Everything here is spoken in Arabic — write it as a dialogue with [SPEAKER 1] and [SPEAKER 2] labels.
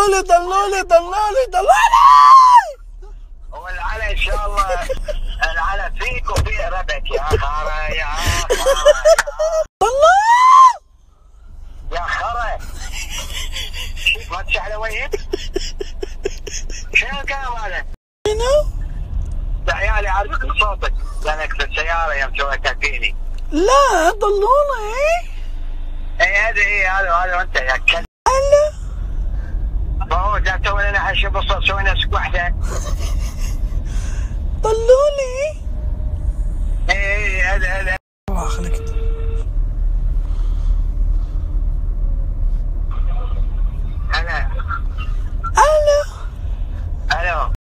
[SPEAKER 1] ضلولي ضلولي ضلولي ضلولي.
[SPEAKER 2] والعلا ان شاء الله العلا فيك وفي ربك يا خرا يا خرا
[SPEAKER 1] ضلول
[SPEAKER 2] يا خرا. ما تشعل وجهك؟ شنو الكلام هذا؟
[SPEAKER 1] شنو؟
[SPEAKER 2] عيالي عارفك بصوتك لانك في السياره يوم سويتها فيني.
[SPEAKER 1] لا ضلولي.
[SPEAKER 2] اي هذا انت يا كلب.
[SPEAKER 1] هلا
[SPEAKER 2] ما هو جاي تسوي لنا حشي بصوت سوي نفسك وحده.
[SPEAKER 1] ضلولي